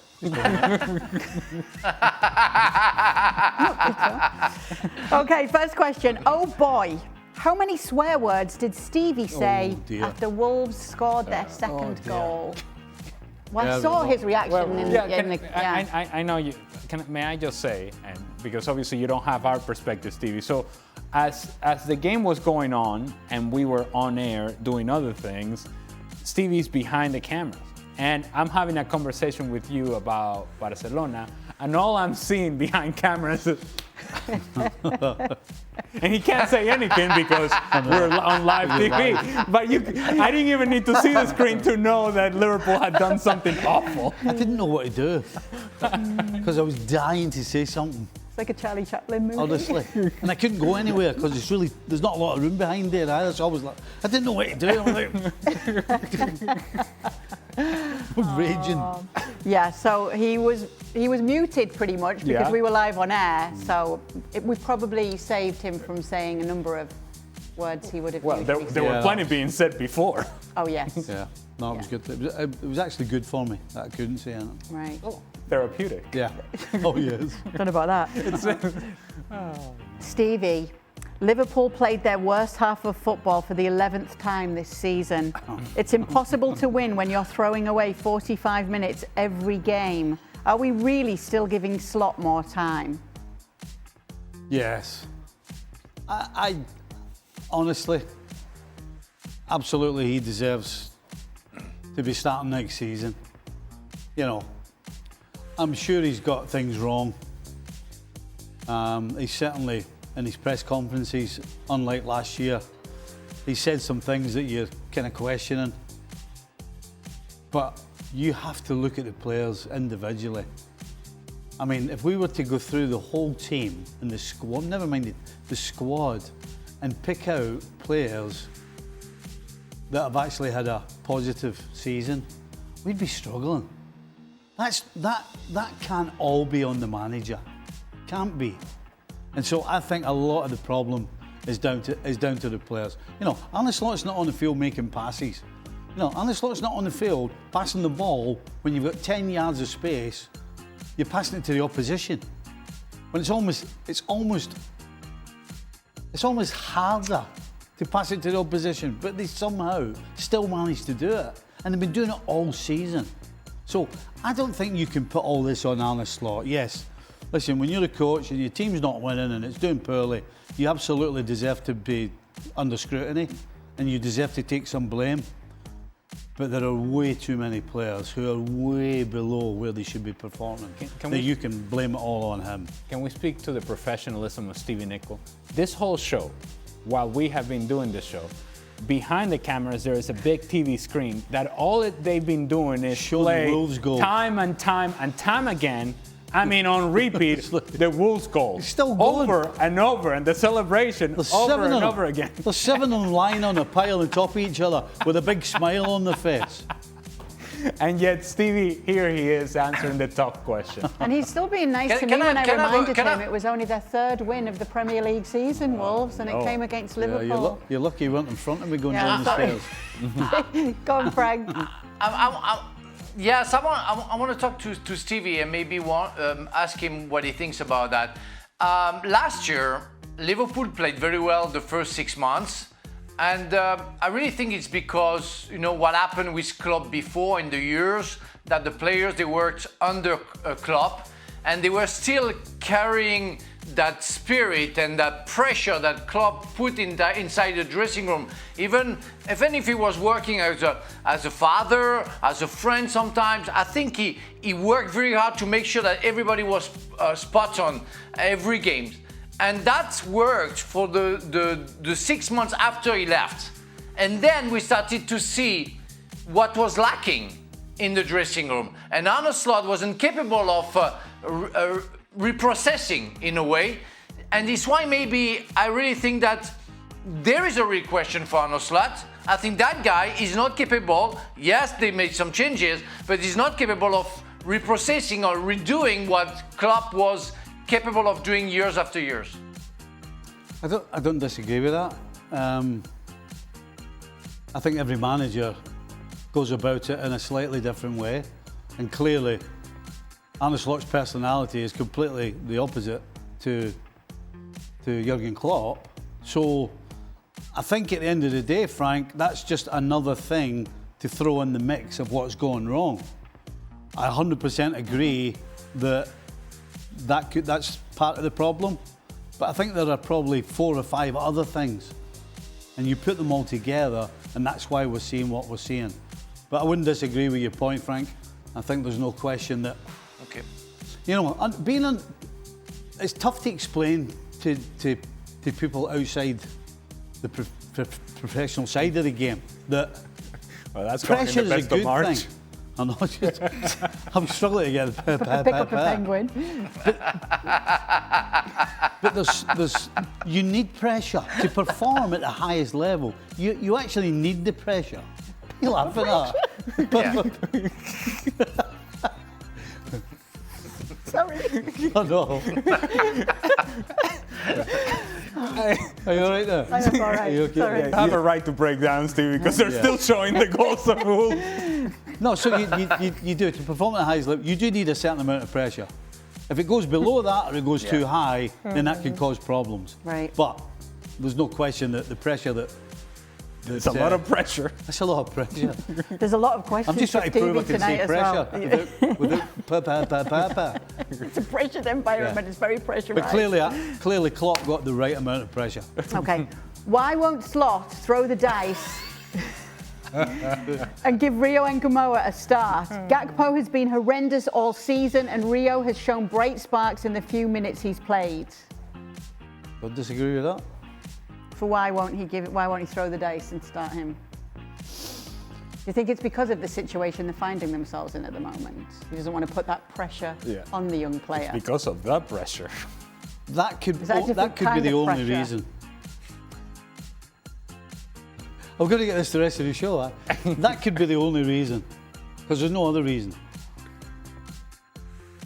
Okay, first question. Oh boy, how many swear words did Stevie say after Wolves scored their second goal? Well, I saw his reaction in the. I know you. May I just say, and because obviously you don't have our perspective, Stevie. So, as the game was going on and we were on air doing other things, Stevie's behind the cameras. And I'm having a conversation with you about Barcelona, and all I'm seeing behind cameras is... And he can't say anything because we're on live TV. But I didn't even need to see the screen to know that Liverpool had done something awful. I didn't know what to do because I was dying to say something. It's like a Charlie Chaplin movie. Honestly. And I couldn't go anywhere because there's not a lot of room behind there either. So I was like, I didn't know what to do. I was like, raging. Yeah, so he was muted pretty much because we were live on air. So we probably saved him from saying a number of words he would have used. Well, there were plenty being said before. Oh, yes. Yeah, no, it was good. It was actually good for me that I couldn't say anything. Right. Oh, therapeutic. Yeah. Oh, yes. Don't know about that. Stevie, Liverpool played their worst half of football for the 11th time this season. It's impossible to win when you're throwing away 45 minutes every game. Are we really still giving Slot more time? Yes. I honestly, absolutely, he deserves to be starting next season. You know, I'm sure he's got things wrong. He's certainly, in his press conferences, unlike last year, he said some things that you're kind of questioning. But you have to look at the players individually. I mean, if we were to go through the whole team and the squad, never mind the squad, and pick out players that have actually had a positive season, we'd be struggling. That can't all be on the manager. Can't be. And so I think a lot of the problem is down to the players. You know, Arne Slot's not on the field making passes. You know, Arne Slot's not on the field passing the ball when you've got 10 yards of space. You're passing it to the opposition. When it's almost harder to pass it to the opposition, but they somehow still manage to do it. And they've been doing it all season. So I don't think you can put all this on Arne Slot. Yes, listen, when you're a coach and your team's not winning and it's doing poorly, you absolutely deserve to be under scrutiny and you deserve to take some blame. but there are way too many players who are way below where they should be performing. You can blame it all on him. Can we speak to the professionalism of Stevie Nicol? This whole show, while we have been doing this show, behind the cameras there is a big TV screen that all they've been doing is play time and time again. I mean, on repeat, the Wolves goal. Still going. Over and over, and the celebration over and over again. There's 7 of them lying on a pile on top of each other with a big smile on their face. And yet, Stevie, here he is answering the tough question. And he's still being nice to me when I reminded him it was only their 3rd win of the Premier League season, Wolves, and it came against Liverpool. You're lucky you weren't in front of me going down the stairs. Go on, Frank. Yes, I want to talk to Stevie and maybe ask him what he thinks about that. Last year, Liverpool played very well the first 6 months. And I really think it's because, what happened with Klopp before in the years, that the players, they worked under Klopp and they were still carrying that spirit and that pressure that Klopp put inside the dressing room. Even if he was working as a father, as a friend sometimes, I think he worked very hard to make sure that everybody was spot on every game. And that's worked for the 6 months after he left. And then we started to see what was lacking in the dressing room. And Arne Slot wasn't capable of reprocessing in a way. And it's why maybe I really think that there is a real question for Arne Slot. I think that guy is not capable. Yes, they made some changes, but he's not capable of reprocessing or redoing what Klopp was capable of doing years after years. I don't disagree with that. I think every manager goes about it in a slightly different way, and clearly Arne Slot's personality is completely the opposite to Jurgen Klopp. So I think at the end of the day, Frank, that's just another thing to throw in the mix of what's going wrong. I 100% agree that's part of the problem, but I think there are probably 4 or 5 other things, and you put them all together, and that's why we're seeing what we're seeing. But I wouldn't disagree with your point, Frank. I think there's no question that, it's tough to explain to people outside the professional side of the game that pressure is a good thing. I'm not just, I'm struggling to get pick up a penguin. But you need pressure to perform at the highest level. You actually need the pressure. You're laughing at that. Sorry. Oh no. Are you all right there? I'm all right. Okay? Sorry. I have a right to break down, Stevie, because they're still showing the goals of Wolves. No, so you do, to perform at the highest level, you do need a certain amount of pressure. If it goes below that or it goes too high, then that can cause problems. Right. But there's no question that the pressure that it's a lot of pressure. That's a lot of pressure. There's a lot of questions. I'm just trying to prove I can say pressure well. without It's a pressured environment. Yeah. It's very pressurized. But clearly Klopp got the right amount of pressure. Okay. Why won't Slot throw the dice and give Rio and Gamoa a start? Gakpo has been horrendous all season, and Rio has shown bright sparks in the few minutes he's played. Don't disagree with that. For why won't he throw the dice and start him? Do you think it's because of the situation they're finding themselves in at the moment? He doesn't want to put that pressure on the young player. It's because of that pressure. That could be the only reason. I'm going to get this the rest of the show. That could be the only reason, because there's no other reason.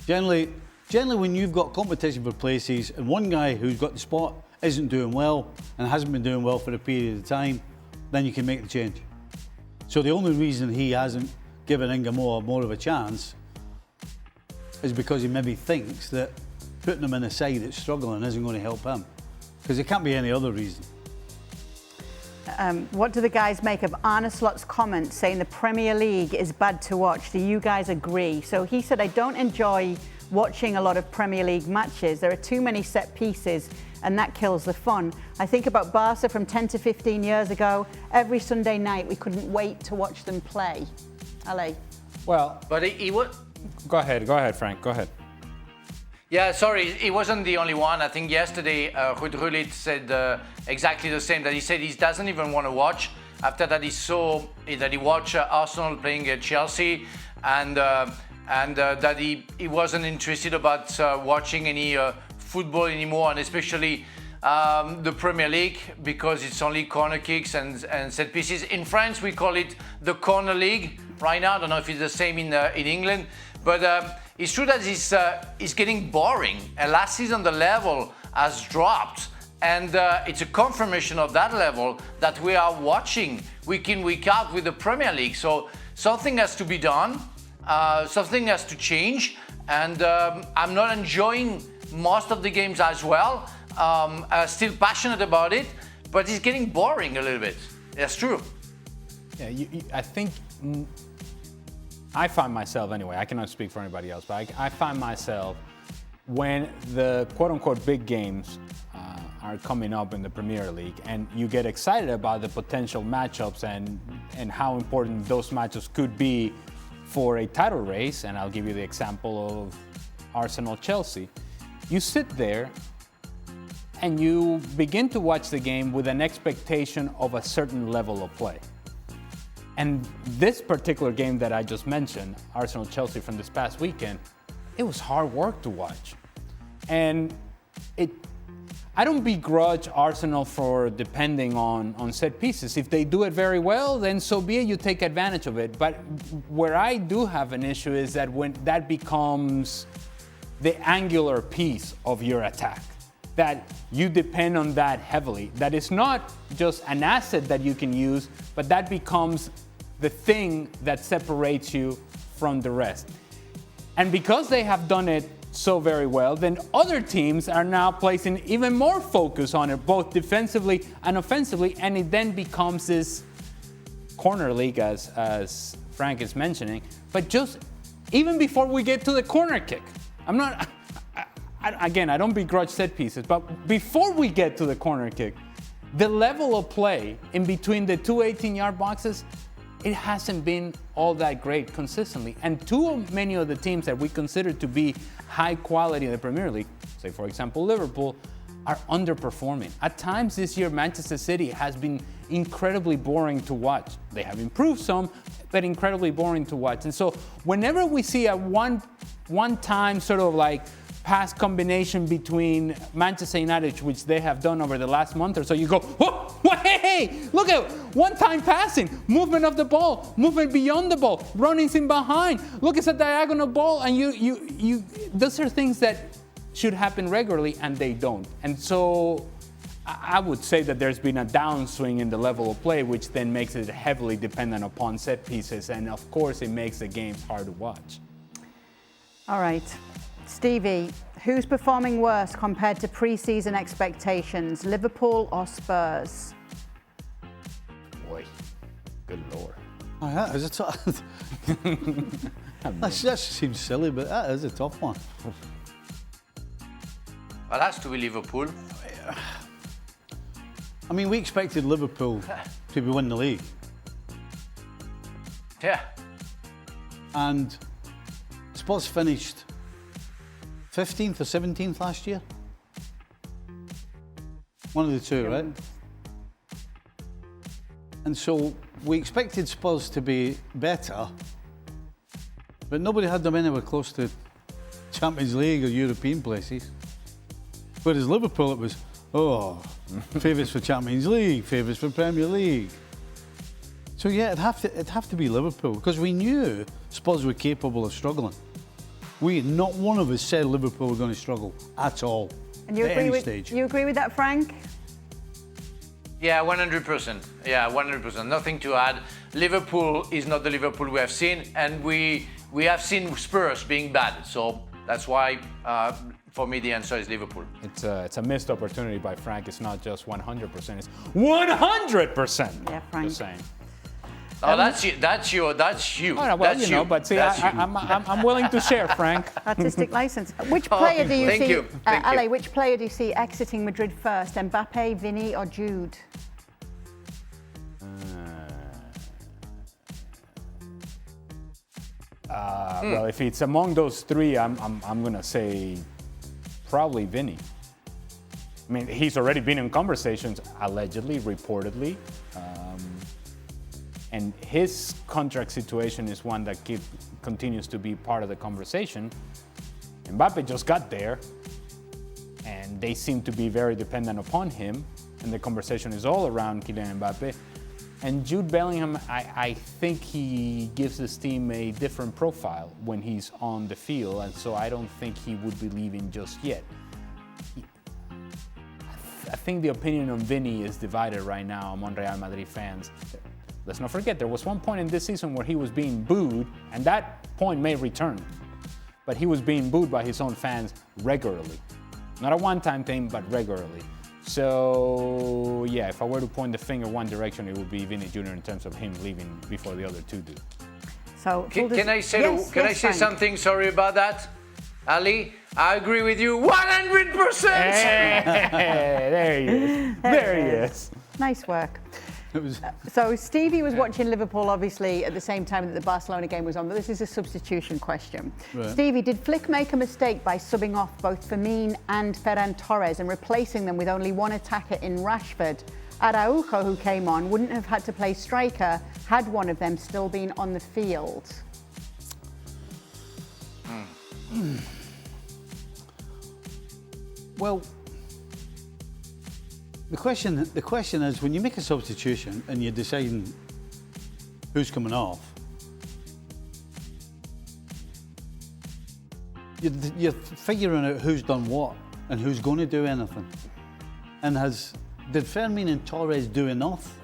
Generally, when you've got competition for places and one guy who's got the spot isn't doing well and hasn't been doing well for a period of time, then you can make the change. So the only reason he hasn't given Ngamoa more of a chance is because he maybe thinks that putting him in a side that's struggling isn't going to help him. Because it can't be any other reason. What do the guys make of Arne Slot's comment saying the Premier League is bad to watch? Do you guys agree? So he said, I don't enjoy watching a lot of Premier League matches. There are too many set pieces, and that kills the fun. I think about Barca from 10 to 15 years ago. Every Sunday night, we couldn't wait to watch them play. Ale. Well, but he would. Go ahead, Frank. Go ahead. Yeah, sorry, he wasn't the only one. I think yesterday Rodrygo said exactly the same. That he said he doesn't even want to watch. After that, he watched Arsenal playing at Chelsea, and that he wasn't interested about watching any football anymore, and especially the Premier League, because it's only corner kicks and set pieces. In France, we call it the corner league right now. I don't know if it's the same in England, but it's true that it's getting boring. And last season, the level has dropped. And it's a confirmation of that level that we are watching week in, week out with the Premier League. So something has to be done. Something has to change. And I'm not enjoying most of the games as well. Still passionate about it, but it's getting boring a little bit. That's true. Yeah, I think I find myself, anyway, I cannot speak for anybody else, but I find myself when the quote-unquote big games are coming up in the Premier League, and you get excited about the potential matchups and how important those matchups could be for a title race, and I'll give you the example of Arsenal-Chelsea. You sit there and you begin to watch the game with an expectation of a certain level of play. And this particular game that I just mentioned, Arsenal-Chelsea from this past weekend, it was hard work to watch. And I don't begrudge Arsenal for depending on set pieces. If they do it very well, then so be it, you take advantage of it. But where I do have an issue is that when that becomes the angular piece of your attack, that you depend on that heavily, that it's not just an asset that you can use, but that becomes the thing that separates you from the rest. And because they have done it so very well, then other teams are now placing even more focus on it, both defensively and offensively, and it then becomes this corner league, as Frank is mentioning. But just even before we get to the corner kick, I don't begrudge set pieces, but before we get to the corner kick, the level of play in between the two 18-yard boxes, it hasn't been all that great consistently. And too many of the teams that we consider to be high quality in the Premier League, say for example Liverpool, are underperforming. At times this year, Manchester City has been incredibly boring to watch. They have improved some, but incredibly boring to watch. And so whenever we see a one-time sort of like pass combination between Manchester United, which they have done over the last month or so, you go, whoa, hey, look at one-time passing, movement of the ball, movement beyond the ball, runnings in behind. Look, it's a diagonal ball, and you those are things that should happen regularly, and they don't. And so I would say that there's been a downswing in the level of play, which then makes it heavily dependent upon set pieces, and of course it makes the games hard to watch. All right. Stevie, who's performing worse compared to pre-season expectations, Liverpool or Spurs? Boy, good Lord. Oh, that is a tough. that seems silly, but that is a tough one. Well, that's to be Liverpool. I mean, we expected Liverpool to win the league. Yeah. And Spurs finished 15th or 17th last year? One of the two, right? And so we expected Spurs to be better, but nobody had them anywhere close to Champions League or European places. Whereas Liverpool, it was, favourites for Champions League, favourites for Premier League. So yeah, it'd have to be Liverpool, because we knew Spurs were capable of struggling. Not one of us said Liverpool were going to struggle at all. And you agree with that, Frank? Yeah, 100%. Yeah, 100%. Nothing to add. Liverpool is not the Liverpool we have seen, and we have seen Spurs being bad. So that's why, for me, the answer is Liverpool. It's a missed opportunity by Frank. It's not just 100%. It's 100%. Yeah, Frank. Just saying. Oh, that's you. Oh, no, well, That's you know, but see, I'm willing to share, Frank. Artistic license. Which player do you thank see, you. Thank you. Ale, which player do you see exiting Madrid first? Mbappe, Vinny or Jude? Well, if it's among those three, I'm going to say probably Vinny. I mean, he's already been in conversations, allegedly, reportedly. And his contract situation is one that continues to be part of the conversation. Mbappe just got there, and they seem to be very dependent upon him, and the conversation is all around Kylian Mbappe. And Jude Bellingham, I think he gives this team a different profile when he's on the field, and so I don't think he would be leaving just yet. I think the opinion on Vinny is divided right now among Real Madrid fans. Let's not forget, there was one point in this season where he was being booed, and that point may return. But he was being booed by his own fans regularly. Not a one-time thing, but regularly. So, yeah, if I were to point the finger one direction, it would be Vinny Jr. in terms of him leaving before the other two do. So, can I say something? Sorry about that. Ali, I agree with you 100%! Hey, there he is. There he is. Nice work. So Stevie was watching Liverpool, obviously, at the same time that the Barcelona game was on, but this is a substitution question. Right. Stevie, did Flick make a mistake by subbing off both Firmino and Ferran Torres and replacing them with only one attacker in Rashford? Araujo, who came on, wouldn't have had to play striker had one of them still been on the field. Well, the question is, when you make a substitution and you're deciding who's coming off, you're figuring out who's done what and who's going to do anything. And did Firmino and Torres do enough?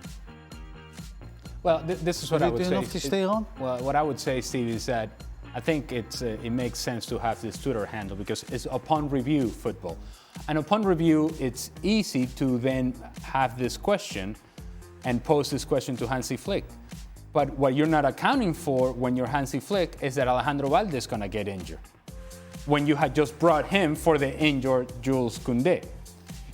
Well, this is what I would say. Enough to stay on? Well, what I would say, Steve, is that I think it makes sense to have this Twitter handle because it's upon review football. And upon review, it's easy to then have this question and pose this question to Hansi Flick. But what you're not accounting for when you're Hansi Flick is that Alejandro Valde is going to get injured. When you had just brought him for the injured Jules Koundé.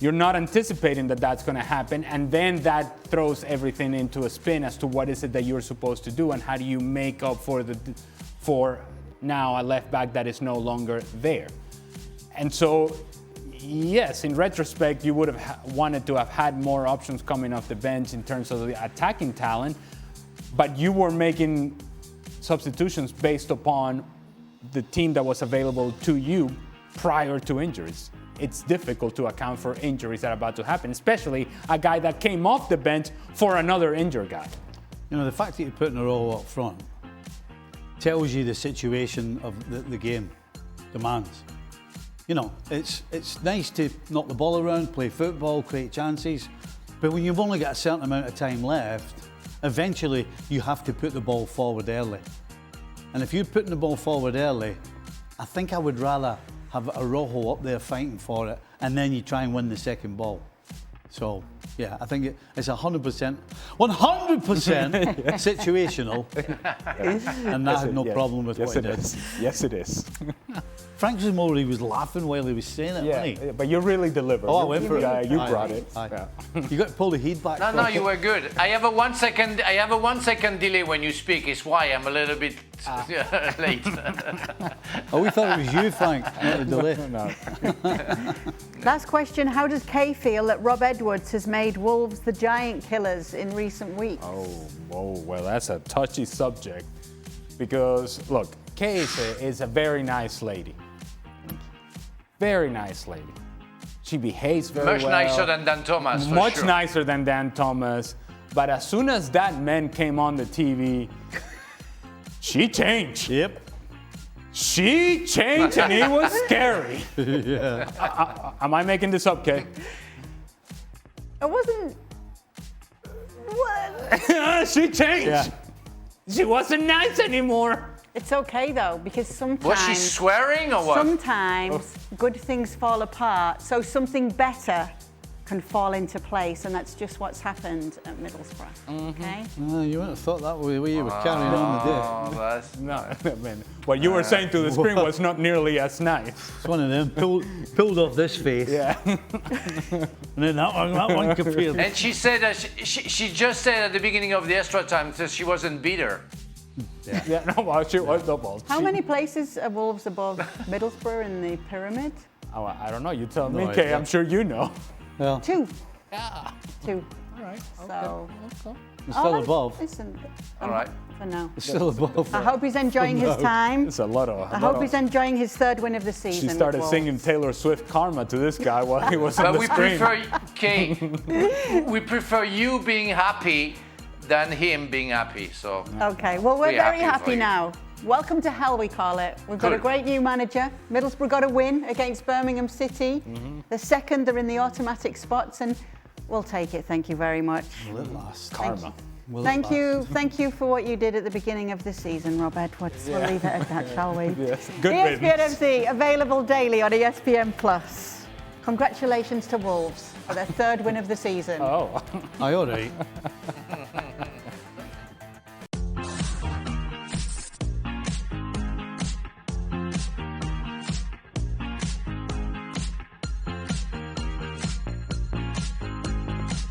You're not anticipating that that's going to happen, and then that throws everything into a spin as to what is it that you're supposed to do and how do you make up for now a left back that is no longer there. And so, yes, in retrospect, you would have wanted to have had more options coming off the bench in terms of the attacking talent, but you were making substitutions based upon the team that was available to you prior to injuries. It's difficult to account for injuries that are about to happen, especially a guy that came off the bench for another injured guy. You know, the fact that you're putting Araujo up front tells you the situation of the game demands. You know, it's nice to knock the ball around, play football, create chances, but when you've only got a certain amount of time left, eventually you have to put the ball forward early. And if you're putting the ball forward early, I think I would rather have Araujo up there fighting for it, and then you try and win the second ball. So, yeah, I think it's 100% situational, and that had no problem with what he did. Yes, it is. Frank Zamora was laughing while he was saying it, wasn't he? But you really delivered. Oh, I went for it. You brought it. Yeah. You got to pull the heat back. No, you were good. I have a 1 second delay when you speak. It's why I'm a little bit late. Oh, we thought it was you, Frank, not the delay. No. Last question, how does Kay feel that Rob Edwards has made Wolves the giant killers in recent weeks? Oh, well, that's a touchy subject because, look, Kay is a very nice lady. Very nice lady. She behaves very well. Much nicer than Dan Thomas, for Much sure. nicer than Dan Thomas. But as soon as that man came on the TV, she changed. Yep. She changed and it was scary. Yeah. Am I making this up, Kay? It wasn't... What? She changed. Yeah. She wasn't nice anymore. It's okay though, because sometimes... Was she swearing or what? Sometimes good things fall apart, so something better can fall into place, and that's just what's happened at Middlesbrough. Okay. No, you wouldn't have thought that way you were carrying on the day. Oh, that's... No, I mean, what you were saying to the screen was not nearly as nice. It's one of them pulled off this face. Yeah. And then that one compared. And she said that she just said at the beginning of the extra time that she wasn't bitter. Yeah, no, well, she was double. How many places are Wolves above Middlesbrough in the pyramid? Oh, I don't know. You tell me, No Kay. idea. I'm sure you know. Well, 2. Yeah. 2. All right. So. it's still above. Listen. All right. For now. It's still above. I hope he's enjoying his time. It's a lot of. I hope he's enjoying his 3rd win of the season. She started singing Taylor Swift "Karma" to this guy while he was on But the we screen. prefer, Kay, we prefer you being happy than him being happy. So. Okay, well, we're We're very happy for happy you. now. Welcome to hell, we call it. We've got a Good. great new manager. Middlesbrough got a win against Birmingham City. The second, they're in the automatic spots, and we'll take it. Thank you very much. Will it last? Karma. Thank you for what you did at the beginning of the season, Rob Edwards. We'll leave it at that, shall we? Yes. Good ESPN riddance. FC, available daily on ESPN Plus. Congratulations to Wolves for their 3rd win of the season. Oh. Aye, all right.